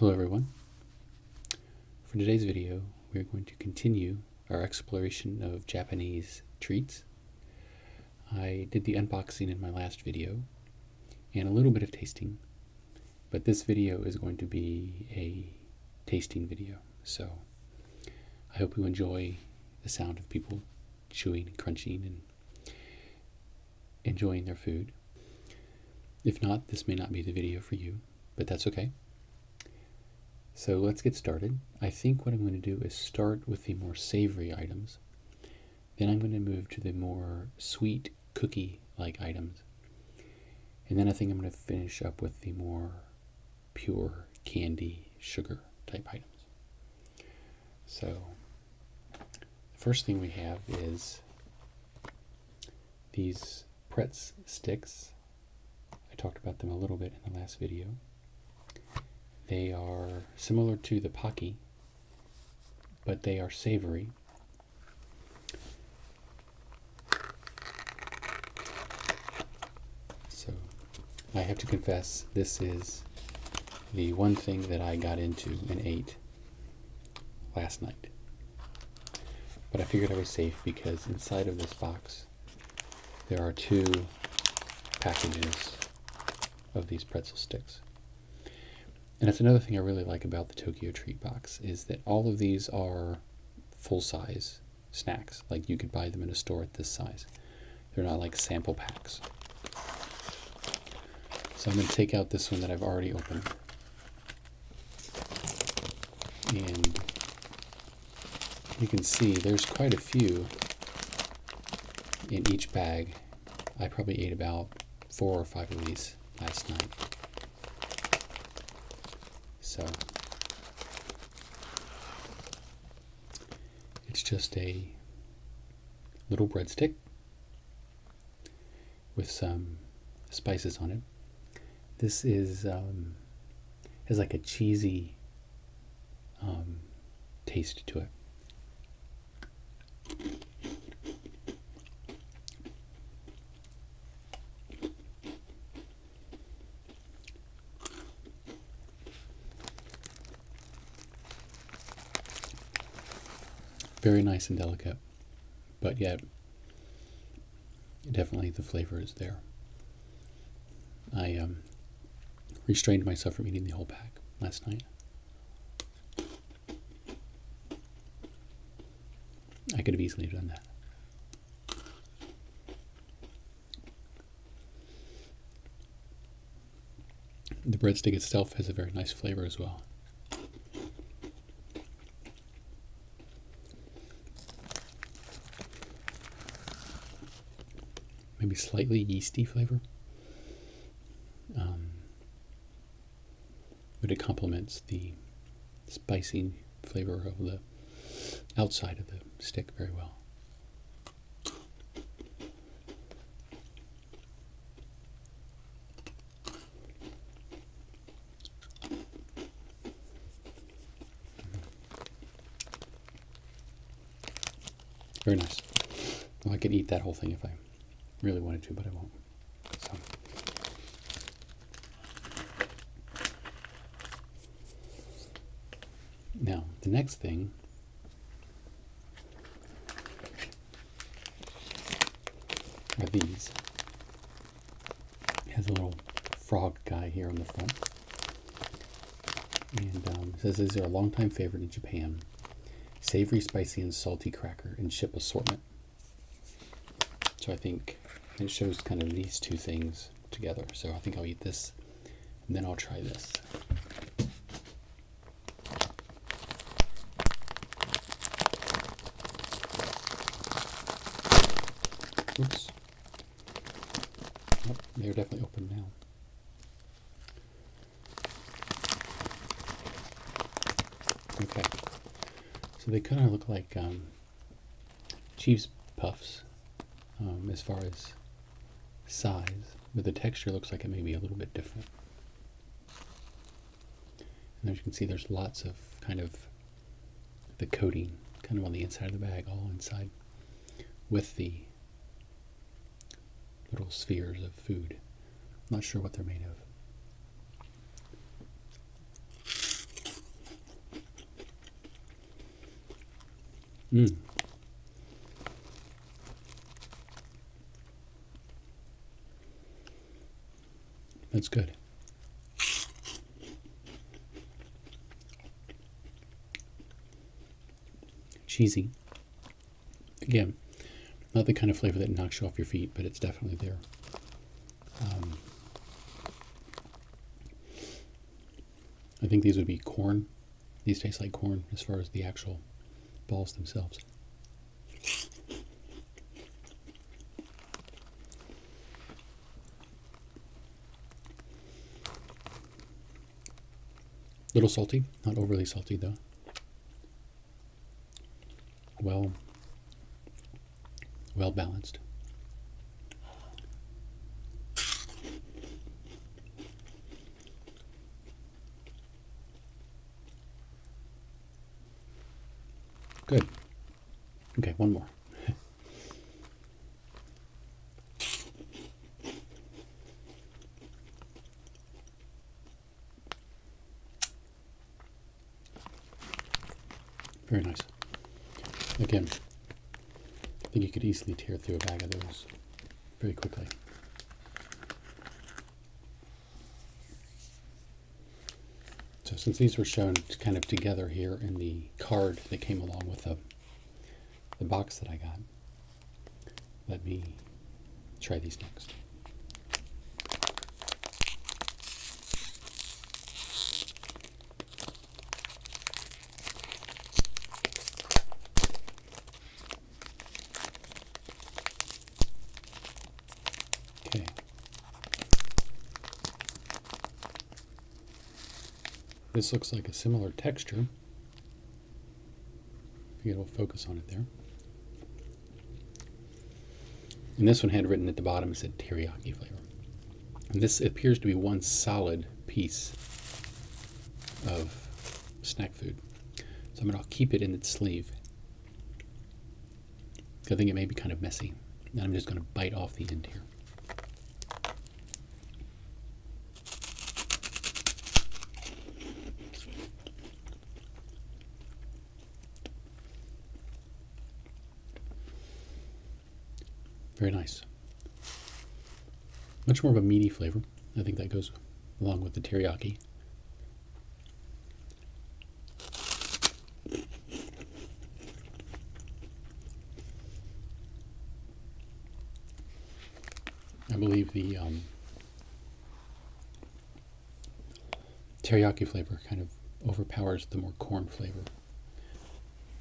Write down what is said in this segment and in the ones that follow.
Hello everyone. For today's video, we're going to continue our exploration of Japanese treats. I did the unboxing in my last video and a little bit of tasting, but this video is going to be a tasting video. So I hope you enjoy the sound of people chewing and crunching and enjoying their food. If not, this may not be the video for you, but that's okay. So let's get started. I think what I'm going to do is start with the more savory items. Then I'm going to move to the more sweet cookie-like items. And then I think I'm going to finish up with the more pure candy, sugar type items. So the first thing we have is these Pretz sticks. I talked about them a little bit in the last video. They are similar to the Pocky, but they are savory. So I have to confess, this is the one thing that I got into and ate last night. But I figured I was safe because inside of this box there are 2 packages of these pretzel sticks. And that's another thing I really like about the Tokyo Treat Box, is that all of these are full-size snacks. Like you could buy them in a store at this size. They're not like sample packs. So I'm going to take out this one that I've already opened. And you can see there's quite a few in each bag. I probably ate about 4 or 5 of these last night. So it's just a little breadstick with some spices on it. This is has like a cheesy taste to it. Very nice and delicate, but yet definitely the flavor is there. I restrained myself from eating the whole pack last night. I could have easily done that. The breadstick itself has a very nice flavor as well. Maybe slightly yeasty flavor, but it complements the spicy flavor of the outside of the stick very well. Very nice. Well, I could eat that whole thing if I really wanted to, but I won't. So. Now, the next thing are these. It has a little frog guy here on the front. And it says these are a longtime favorite in Japan. Savory, spicy, and salty cracker and chip assortment. So I think it shows kind of these 2 things together. So I think I'll eat this and then I'll try this. Oops. Oh, they're definitely open now. Okay. So they kind of look like cheese puffs as far as size, but the texture looks like it may be a little bit different. And as you can see, there's lots of kind of the coating kind of on the inside of the bag, all inside, with the little spheres of food. I'm not sure what they're made of. Mm. That's good. Cheesy. Again, not the kind of flavor that knocks you off your feet, but it's definitely there. I think these would be corn. These taste like corn as far as the actual balls themselves. Little salty, not overly salty though. Well balanced. Good. Okay, one more. Very nice. Again, I think you could easily tear through a bag of those very quickly. So since these were shown kind of together here in the card that came along with the box that I got, let me try these next. Okay. This looks like a similar texture. If you get a little focus on it there. And this one had written at the bottom, it said teriyaki flavor. And this appears to be one solid piece of snack food. So I'm going to keep it in its sleeve. I think it may be kind of messy. And I'm just going to bite off the end here. Very nice. Much more of a meaty flavor. I think that goes along with the teriyaki. I believe the teriyaki flavor kind of overpowers the more corn flavor.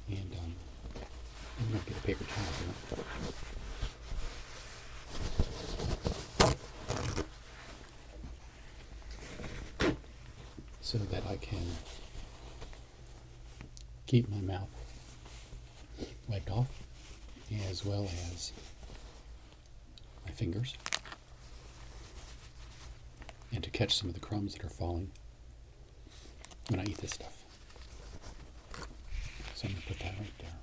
And I'm going to get a paper towel here. So that I can keep my mouth wiped off, as well as my fingers, and to catch some of the crumbs that are falling when I eat this stuff. So I'm going to put that right there.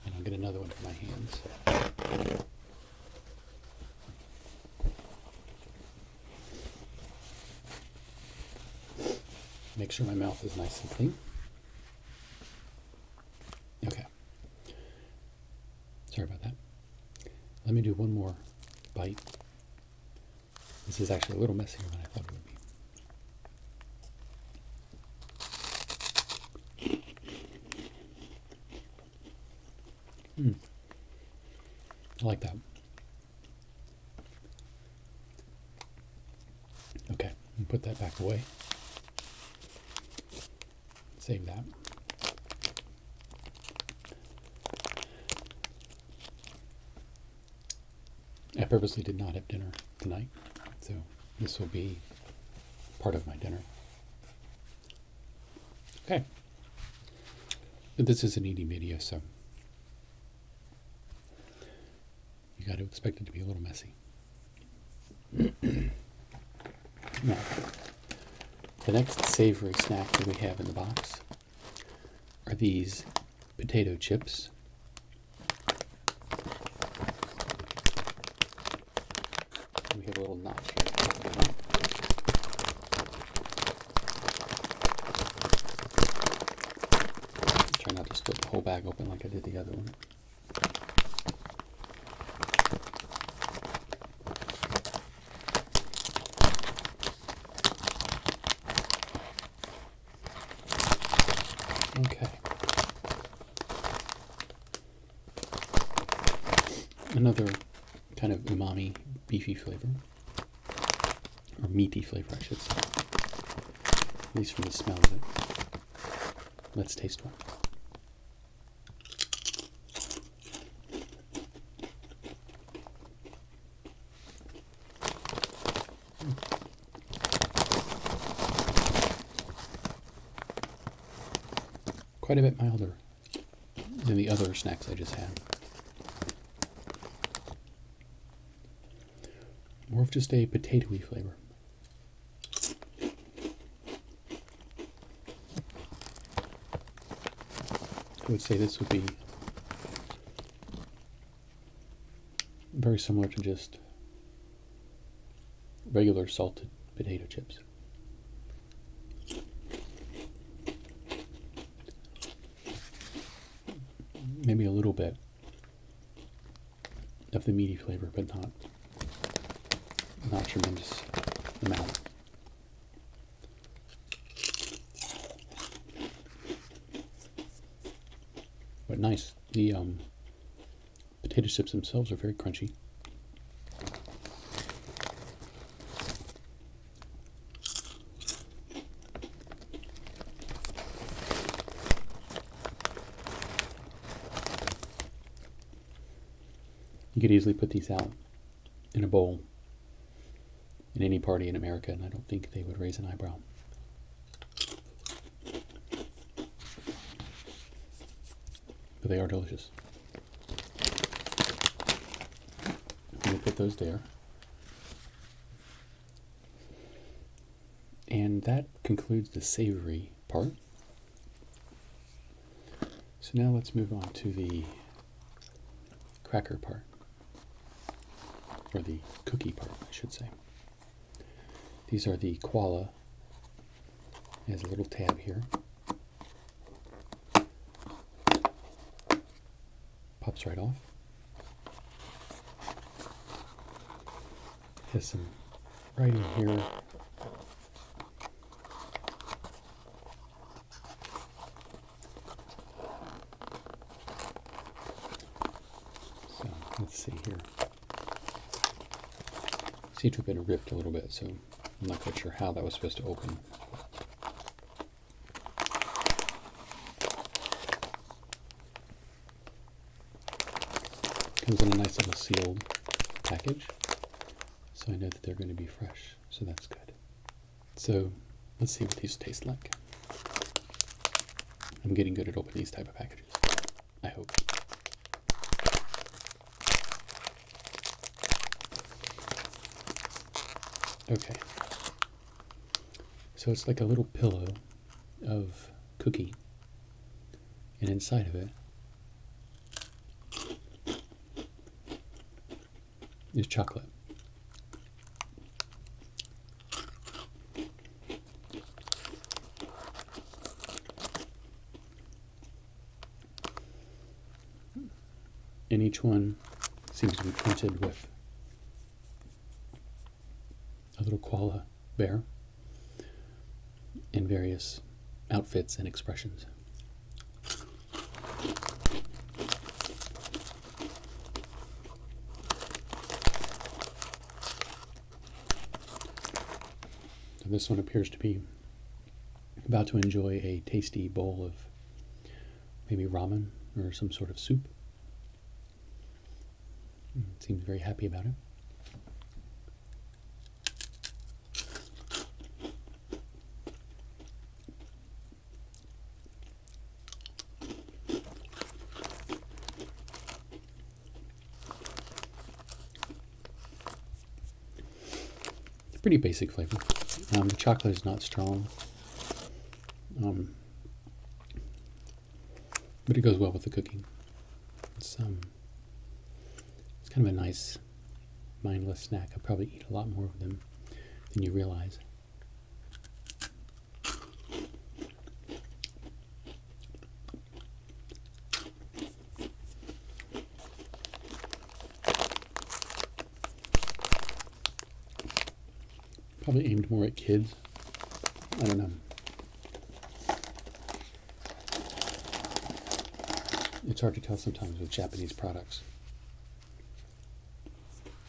And I'll get another one for my hands. Make sure my mouth is nice and clean. Okay. Sorry about that. Let me do one more bite. This is actually a little messier than I thought it would be. I like that. Okay, put that back away. Save that. I purposely did not have dinner tonight, so this will be part of my dinner. Okay. But this is an eating video, so you got to expect it to be a little messy. Now, the next savory snack that we have in the box are these potato chips. We have a little notch here. Try not to split the whole bag open like I did the other one. Okay. Another kind of umami, beefy flavor. Or meaty flavor, I should say. At least from the smell of it. Let's taste one. Quite a bit milder than the other snacks I just had. More of just a potatoey flavor. I would say this would be very similar to just regular salted potato chips. Maybe a little bit of the meaty flavor, but not tremendous amount. But nice. The potato chips themselves are very crunchy. You could easily put these out in a bowl in any party in America, and I don't think they would raise an eyebrow. But they are delicious. I'm going to put those there. And that concludes the savory part. So now let's move on to the cracker part. Or the cookie part, I should say. These are the koala. It has a little tab here. Pops right off. Has some writing here. So let's see here. Seems to have been ripped a little bit, so I'm not quite sure how that was supposed to open. Comes in a nice little sealed package, so I know that they're going to be fresh, so that's good. So let's see what these taste like. I'm getting good at opening these type of packages, I hope. Okay, so it's like a little pillow of cookie, and inside of it is chocolate. And each one seems to be printed with a little koala bear in various outfits and expressions. So this one appears to be about to enjoy a tasty bowl of maybe ramen or some sort of soup. Seems very happy about it. Pretty basic flavor. The chocolate is not strong, but it goes well with the cooking. It's kind of a nice, mindless snack. I'll probably eat a lot more of them than you realize. probably aimed more at kids. I don't know. It's hard to tell sometimes with Japanese products.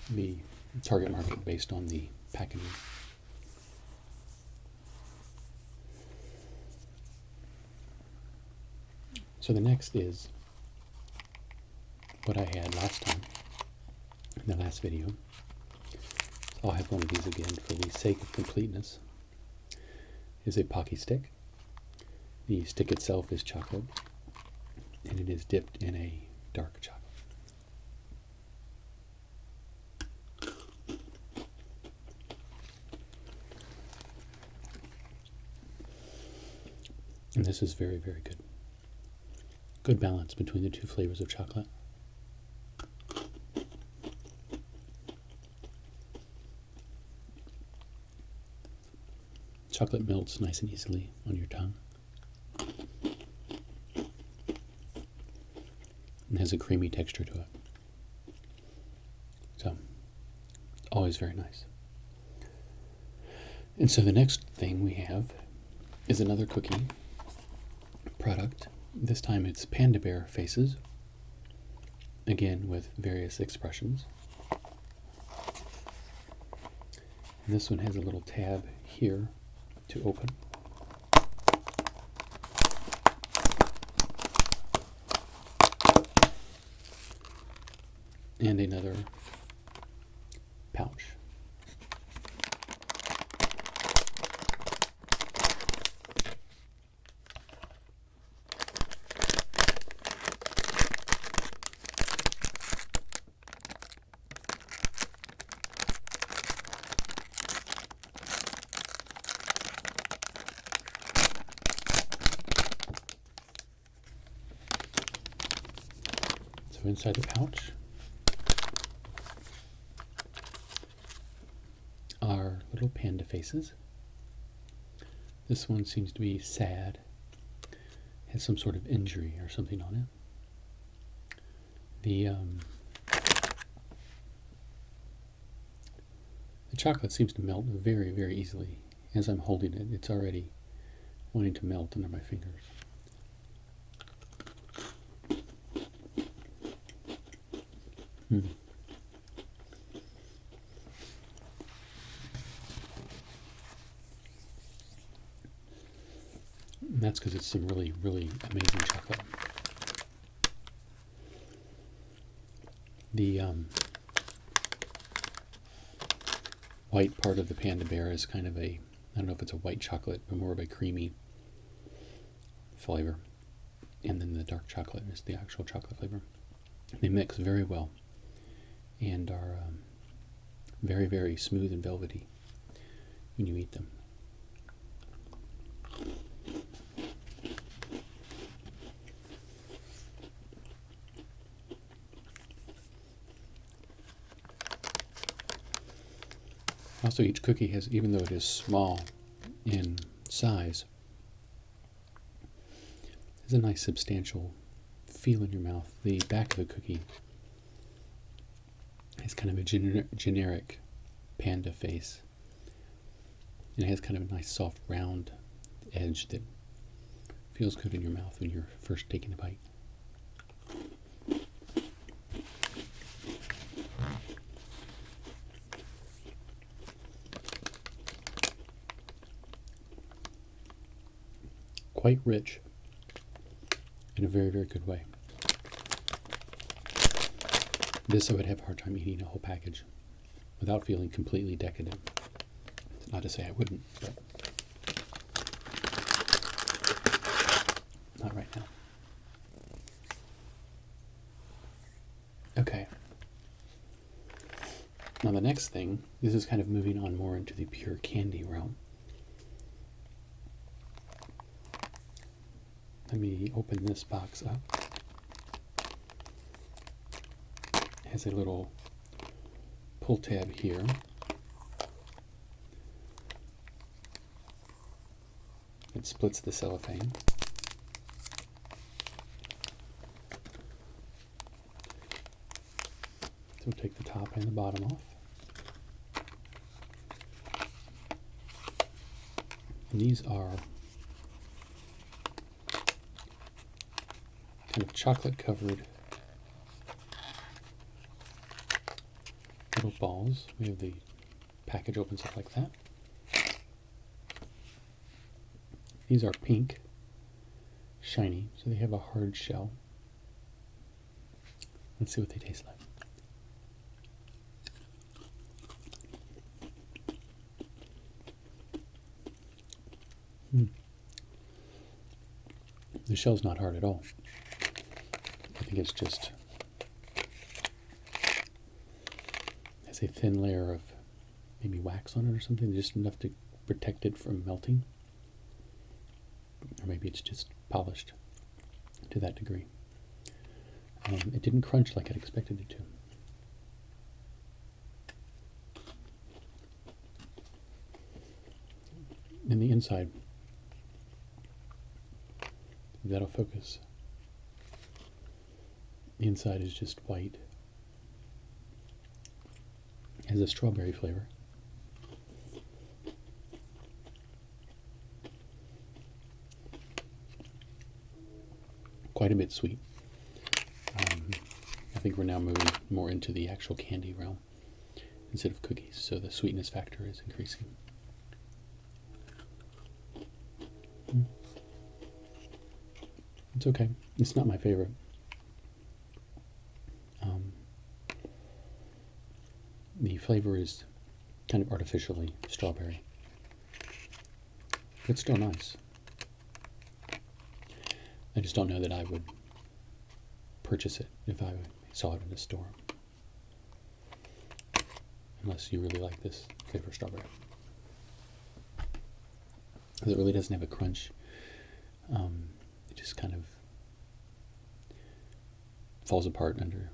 The target market based on the packaging. So the next is what I had last time in the last video. So I'll have one of these again for the sake of completeness. Is a Pocky stick. The stick itself is chocolate, and it is dipped in a dark chocolate. And this is very, very good. Good balance between the two flavors of chocolate. Chocolate melts nice and easily on your tongue. And has a creamy texture to it. So, always very nice. And so the next thing we have is another cookie product. This time it's panda bear faces, again with various expressions. And this one has a little tab here to open. And another pouch. So inside the pouch are little panda faces. This one seems to be sad, has some sort of injury or something on it. The chocolate seems to melt very, very easily. As I'm holding it, it's already wanting to melt under my fingers. And that's because it's some really, really amazing chocolate. The white part of the panda bear is kind of a, I don't know if it's a white chocolate, but more of a creamy flavor. And then the dark chocolate is the actual chocolate flavor. They mix very well and are very, very smooth and velvety when you eat them. Also, each cookie has, even though it is small in size, has a nice substantial feel in your mouth. The back of the cookie has kind of a generic panda face. And it has kind of a nice soft round edge that feels good in your mouth when you're first taking a bite. Quite rich in a very, very good way. This I would have a hard time eating a whole package without feeling completely decadent. Not to say I wouldn't, but not right now. Okay. Now the next thing, this is kind of moving on more into the pure candy realm. Let me open this box up. It has a little pull tab here. It splits the cellophane. So we'll take the top and the bottom off. And these are kind of chocolate covered little balls. We have the package opens up like that. These are pink, shiny, so they have a hard shell. Let's see what they taste like. The shell's not hard at all. I think it's just has a thin layer of maybe wax on it or something, just enough to protect it from melting. Or maybe it's just polished to that degree. It didn't crunch like I'd expected it to. In the inside, if that'll focus, the inside is just white. It has a strawberry flavor. Quite a bit sweet. I think we're now moving more into the actual candy realm instead of cookies, so the sweetness factor is increasing. It's okay. It's not my favorite. The flavor is kind of artificially strawberry. It's still nice. I just don't know that I would purchase it if I saw it in a store. Unless you really like this flavor of strawberry. Because it really doesn't have a crunch. It just kind of falls apart under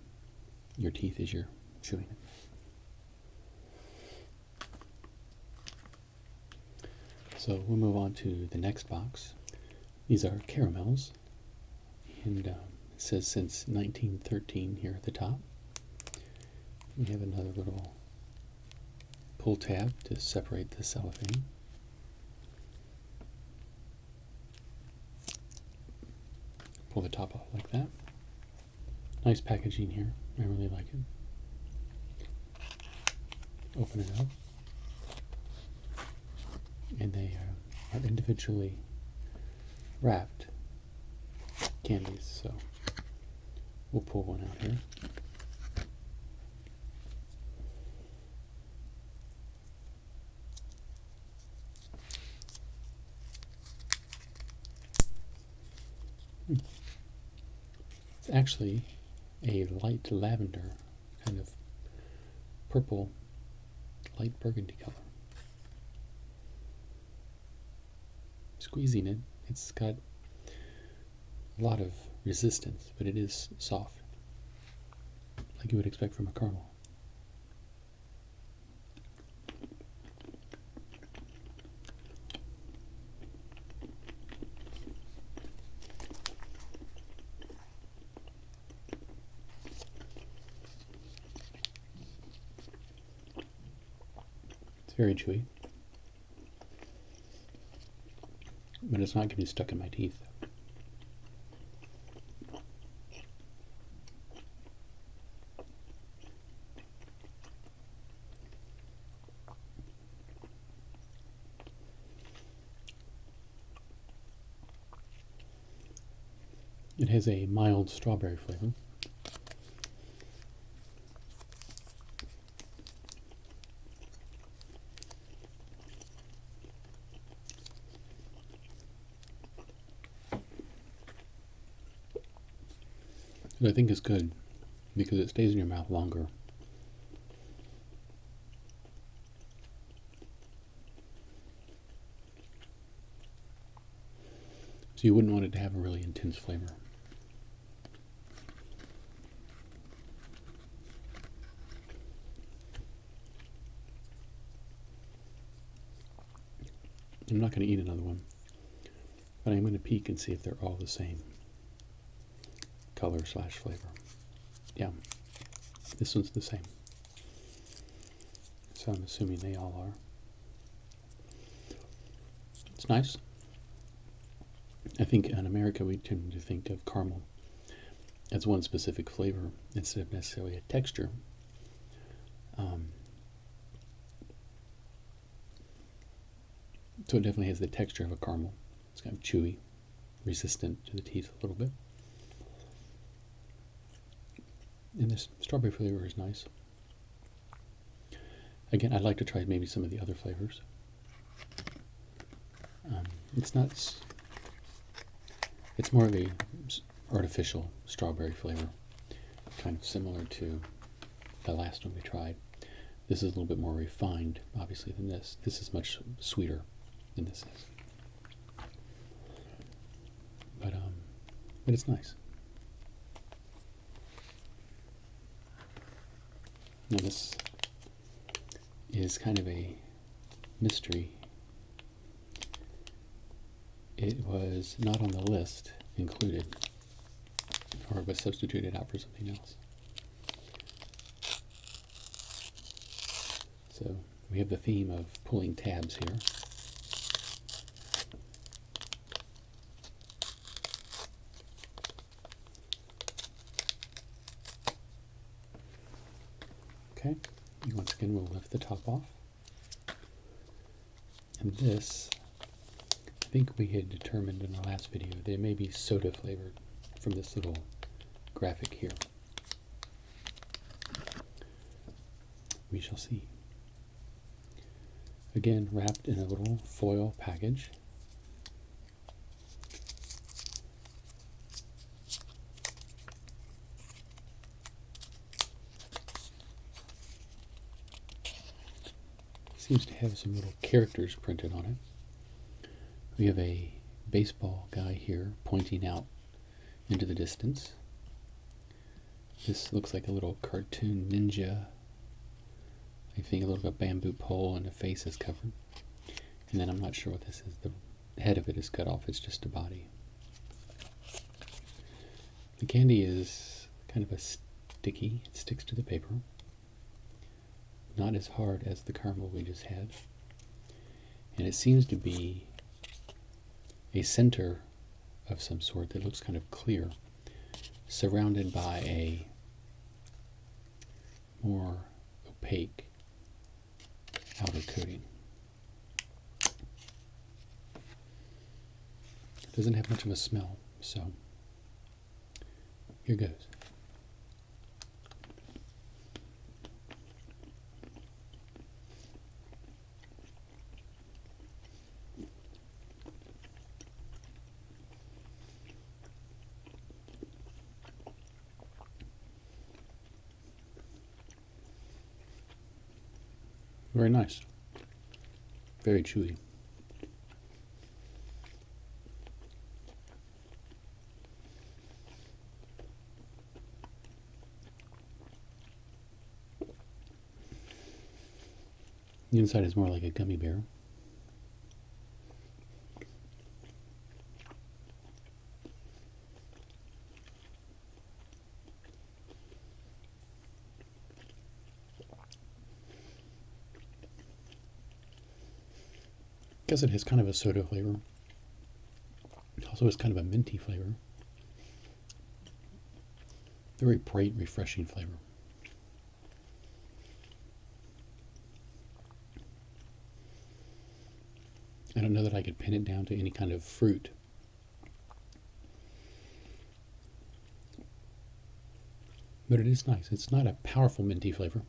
your teeth as you're chewing it. So we'll move on to the next box. These are caramels. And it says since 1913 here at the top. We have another little pull tab to separate the cellophane. Pull the top off like that. Nice packaging here. I really like it. Open it up. And they are individually wrapped candies, so we'll pull one out here. It's actually a light lavender, kind of purple, light burgundy color. Squeezing it, it's got a lot of resistance, but it is soft, like you would expect from a caramel. It's very chewy, but it's not getting stuck in my teeth. It has a mild strawberry flavor. Which I think is good because it stays in your mouth longer. So you wouldn't want it to have a really intense flavor. I'm not going to eat another one, but I'm going to peek and see if they're all the same color / flavor. Yeah, this one's the same. So I'm assuming they all are. It's nice. I think in America we tend to think of caramel as one specific flavor instead of necessarily a texture. So it definitely has the texture of a caramel. It's kind of chewy, resistant to the teeth a little bit. And this strawberry flavor is nice. Again, I'd like to try maybe some of the other flavors. It's not. It's more of a artificial strawberry flavor, kind of similar to the last one we tried. This is a little bit more refined, obviously, than this. This is much sweeter than this is. But it's nice. Now this is kind of a mystery. It was not on the list included, or it was substituted out for something else. So we have the theme of pulling tabs here. Okay, and once again we'll lift the top off. And this, I think we had determined in the last video that it may be soda flavored from this little graphic here. We shall see. Again, wrapped in a little foil package. Seems to have some little characters printed on it. We have a baseball guy here pointing out into the distance. This looks like a little cartoon ninja. I think a little bamboo pole and the face is covered. And then I'm not sure what this is. The head of it is cut off. It's just a body. The candy is kind of a sticky. It sticks to the paper. Not as hard as the caramel we just had. And it seems to be a center of some sort that looks kind of clear, surrounded by a more opaque outer coating. It doesn't have much of a smell, so here goes. Very nice. Very chewy. The inside is more like a gummy bear. I guess it has kind of a soda flavor. It also has kind of a minty flavor. Very bright, refreshing flavor. I don't know that I could pin it down to any kind of fruit. But it is nice. It's not a powerful minty flavor.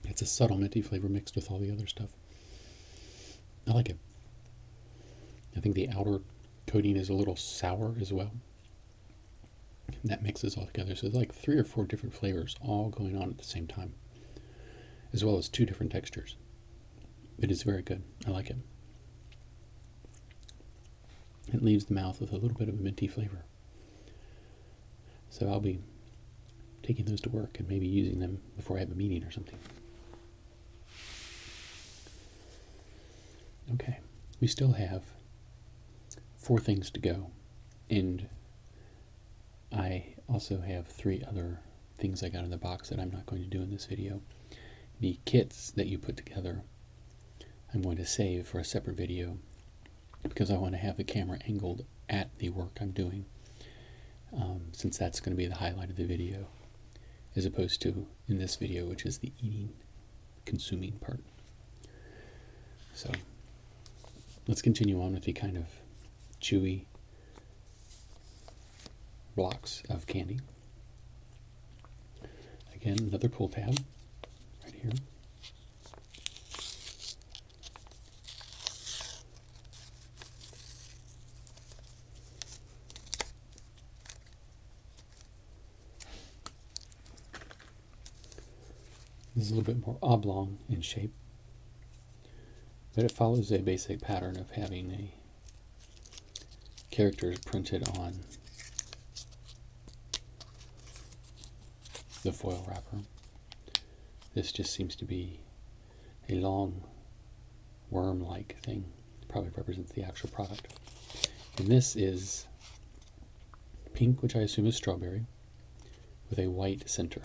It's a subtle minty flavor mixed with all the other stuff. I like it. I think the outer coating is a little sour as well. And that mixes all together. So it's like 3 or 4 different flavors all going on at the same time, as well as 2 different textures. It is very good. I like it. It leaves the mouth with a little bit of a minty flavor. So I'll be taking those to work and maybe using them before I have a meeting or something. Okay, we still have 4 things to go, and I also have 3 other things I got in the box that I'm not going to do in this video. The kits that you put together, I'm going to save for a separate video because I want to have the camera angled at the work I'm doing, since that's going to be the highlight of the video, as opposed to in this video, which is the eating, consuming part. So let's continue on with the kind of chewy blocks of candy. Again, another pull tab right here. This is a little bit more oblong in shape, but it follows a basic pattern of having a characters printed on the foil wrapper. This just seems to be a long worm-like thing. It probably represents the actual product. And this is pink, which I assume is strawberry, with a white center.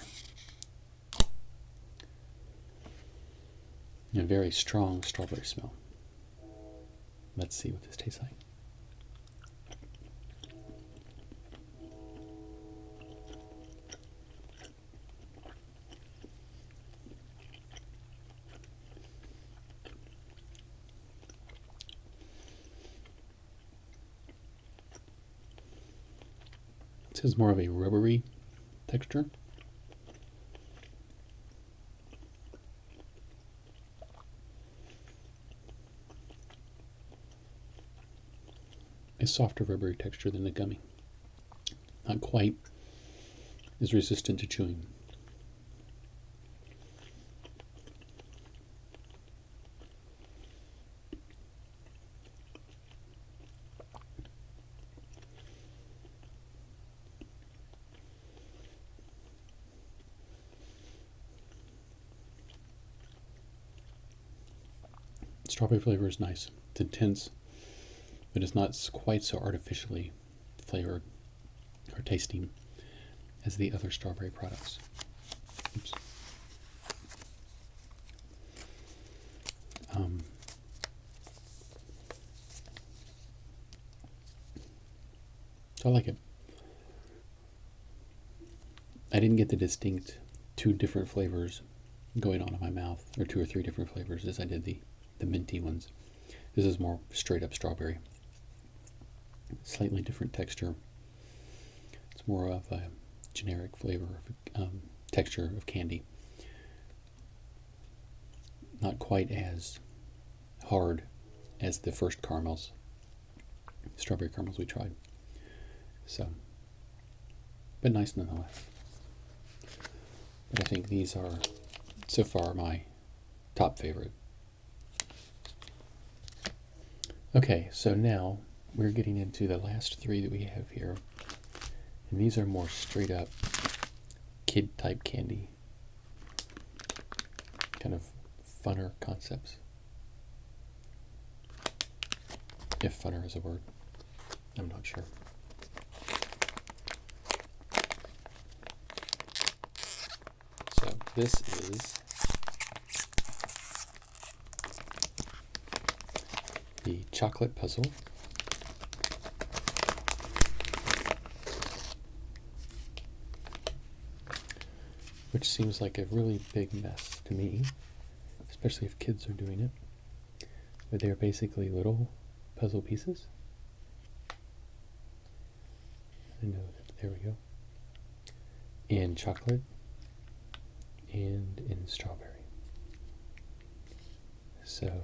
And a very strong strawberry smell. Let's see what this tastes like. This is more of a rubbery texture. A softer rubbery texture than the gummy. Not quite as resistant to chewing. Strawberry flavor is nice. It's intense, but it's not quite so artificially flavored or tasting as the other strawberry products. Oops. So I like it. I didn't get the distinct two different flavors going on in my mouth, or two or three different flavors as I did the minty ones. This is more straight up strawberry. Slightly different texture. It's more of a generic flavor, texture of candy. Not quite as hard as the first caramels, strawberry caramels we tried. So, but nice nonetheless. But I think these are so far my top favorite. Okay, so now we're getting into the last three that we have here. And these are more straight up kid type candy. Kind of funner concepts. If funner is a word. I'm not sure. So this is the chocolate puzzle. Which seems like a really big mess to me, especially if kids are doing it. But they're basically little puzzle pieces. I know that, there we go. In chocolate and in strawberry. So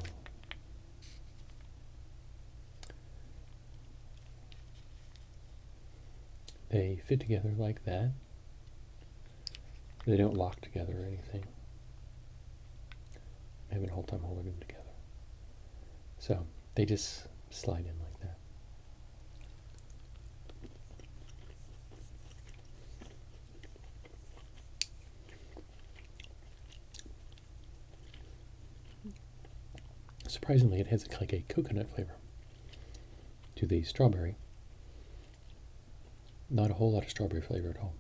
they fit together like that. They don't lock together or anything. I'm having a whole time holding them together. So they just slide in like that. Surprisingly, it has like a coconut flavor to the strawberry. Not a whole lot of strawberry flavor at all.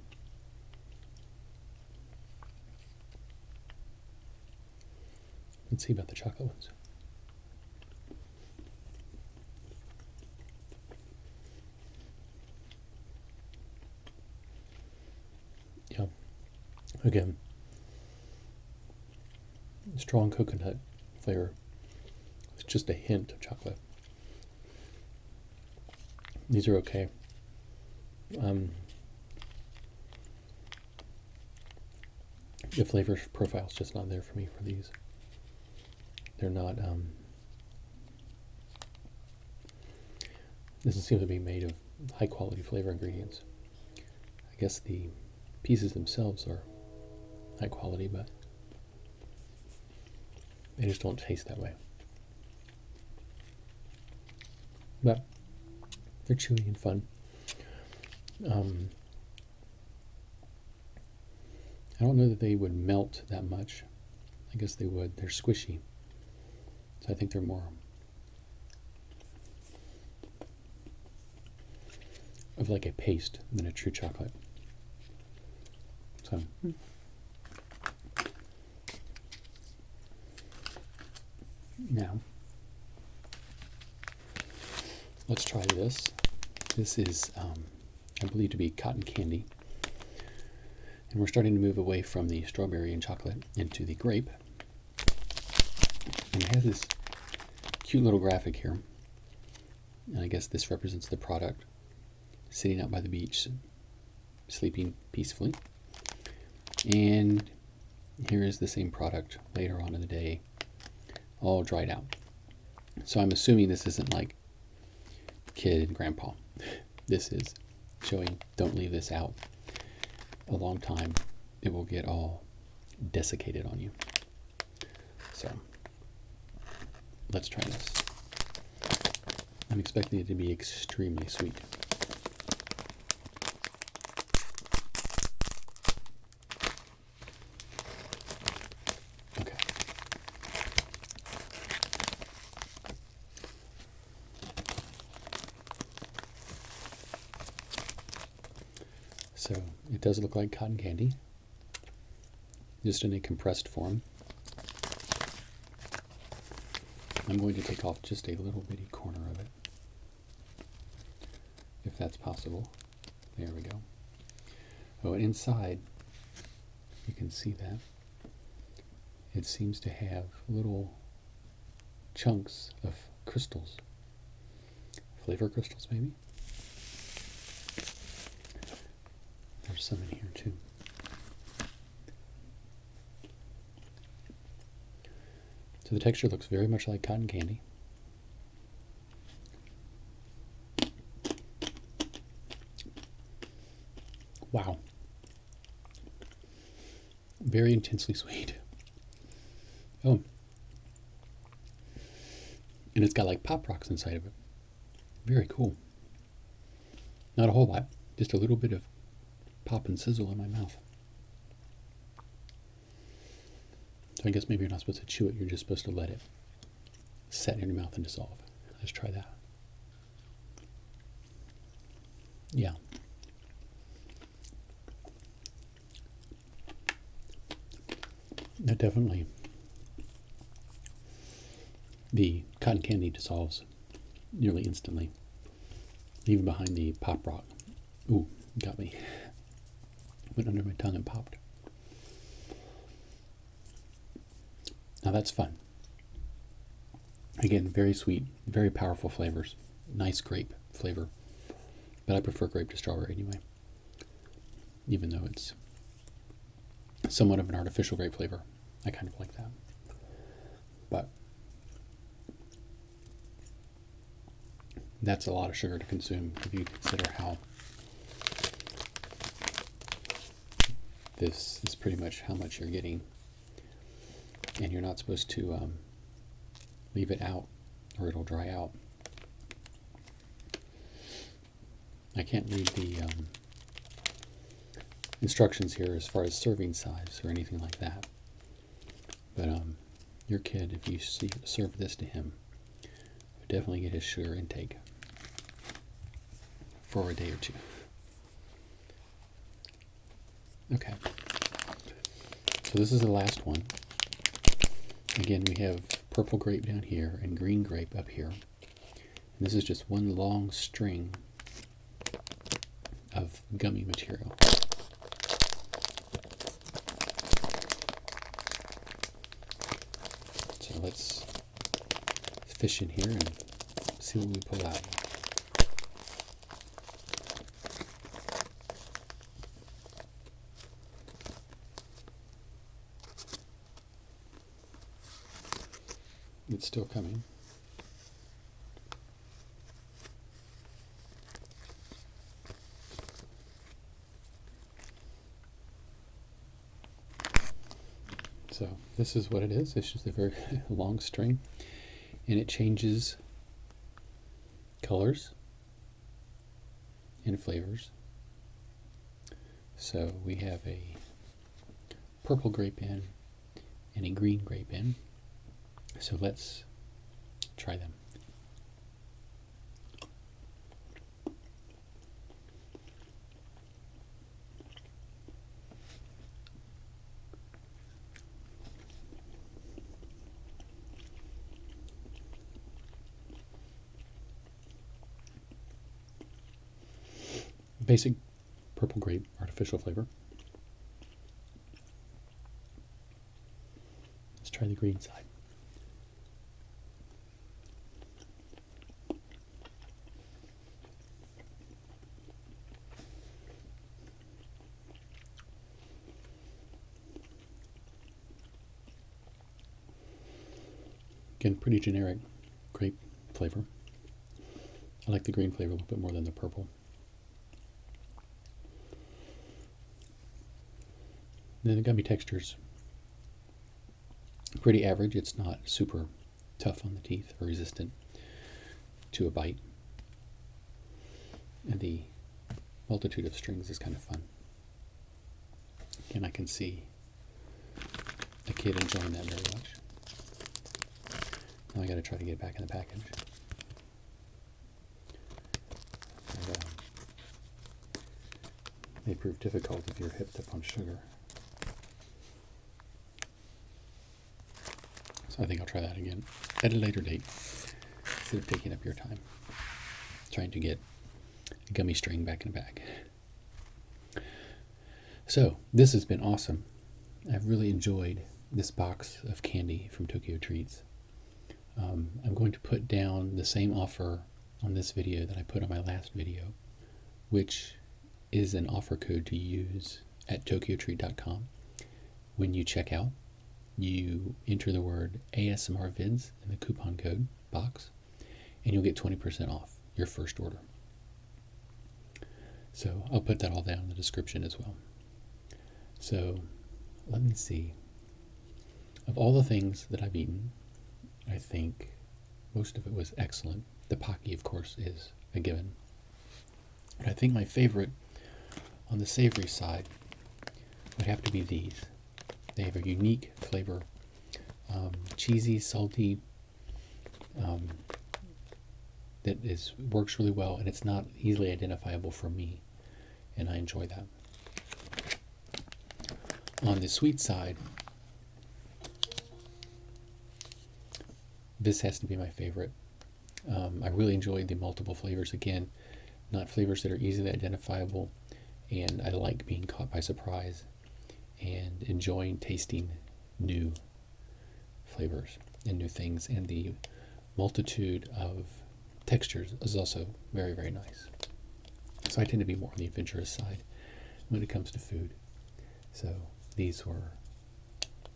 Let's see about the chocolate ones. Again, strong coconut flavor. It's just a hint of chocolate. These are okay. The flavor profile is just not there for me for these. They're not. Doesn't seem to be made of high quality flavor ingredients. I guess the pieces themselves are high quality, but they just don't taste that way. But they're chewy and fun. I don't know that they would melt that much. I guess they would. They're squishy. So I think they're more of like a paste than a true chocolate. So now let's try this. This is I believe to be cotton candy. And we're starting to move away from the strawberry and chocolate into the grape. And it has this cute little graphic here. And I guess this represents the product sitting out by the beach, sleeping peacefully. And here is the same product later on in the day, all dried out. So I'm assuming this isn't like kid and grandpa. This is showing, don't leave this out a long time. It will get all desiccated on you. So let's try this. I'm expecting it to be extremely sweet. Okay. So it does look like cotton candy, just in a compressed form. I'm going to take off just a little bitty corner of it, if that's possible. There we go. Oh, and inside, you can see that it seems to have little chunks of crystals, flavor crystals maybe. There's some in here too. So the texture looks very much like cotton candy. Wow. Very intensely sweet. Oh. And it's got like Pop Rocks inside of it. Very cool. Not a whole lot, just a little bit of pop and sizzle in my mouth. So I guess maybe you're not supposed to chew it, you're just supposed to let it set in your mouth and dissolve. Let's try that. Yeah. That definitely, the cotton candy dissolves nearly instantly, even behind the Pop Rock. Ooh, got me. Went under my tongue and popped. Now that's fun. Again, very sweet, very powerful flavors. Nice grape flavor. But I prefer grape to strawberry anyway. Even though it's somewhat of an artificial grape flavor. I kind of like that. But that's a lot of sugar to consume if you consider how this is pretty much how much you're getting. And you're not supposed to leave it out or it'll dry out. I can't read the instructions here as far as serving size or anything like that. But your kid, if you serve this to him, would definitely get his sugar intake for a day or two. Okay. So this is the last one. Again, we have purple grape down here and green grape up here. And this is just one long string of gummy material. let's fish in here and see what we pull out. It's still coming. So this is what it is. It's just a very long string, and it changes colors and flavors. So we have a purple grape in and a green grape in. So let's try them. Basic purple grape artificial flavor. Let's try the green side. Again, pretty generic grape flavor. I like the green flavor a little bit more than the purple. And then the gummy texture's pretty average. It's not super tough on the teeth or resistant to a bite. And the multitude of strings is kind of fun. Again, I can see a kid enjoying that very much. Now I gotta try to get it back in the package. And, they prove difficult if you're hipped up on sugar. So I think I'll try that again at a later date, instead of taking up your time trying to get a gummy string back in the bag. So this has been awesome. I've really enjoyed this box of candy from Tokyo Treats. I'm going to put down the same offer on this video that I put on my last video, which is an offer code to use at tokyotreat.com. When you check out, you enter the word ASMR vids in the coupon code box, and you'll get 20% off your first order. So I'll put that all down in the description as well. So let me see. Of all the things that I've eaten, I think most of it was excellent. The Pocky, of course, is a given. But I think my favorite on the savory side would have to be these. They have a unique flavor, cheesy, salty, that works really well, and it's not easily identifiable for me, and I enjoy that. On the sweet side, this has to be my favorite. I really enjoyed the multiple flavors. Again, not flavors that are easily identifiable, and I like being caught by surprise and enjoying tasting new flavors and new things, and the multitude of textures is also very, very nice. So I tend to be more on the adventurous side when it comes to food. So these were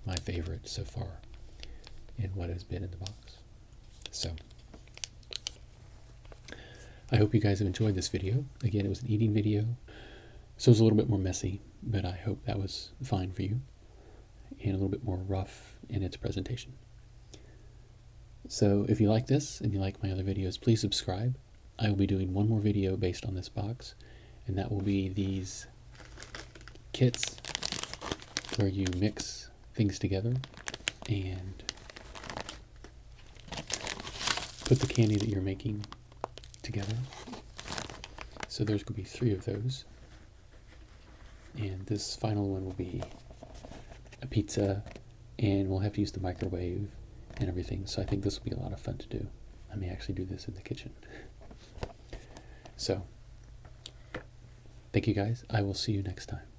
my favorite so far in what has been in the box. So I hope you guys have enjoyed this video. Again, it was an eating video, so it was a little bit more messy, but I hope that was fine for you, and a little bit more rough in its presentation. So if you like this and you like my other videos, please subscribe. I will be doing one more video based on this box, and that will be these kits where you mix things together and put the candy that you're making together. So there's going to be 3 of those, and this final one will be a pizza, and we'll have to use the microwave and everything, so I think this will be a lot of fun to do. I may actually do this in the kitchen. So thank you guys. I will see you next time.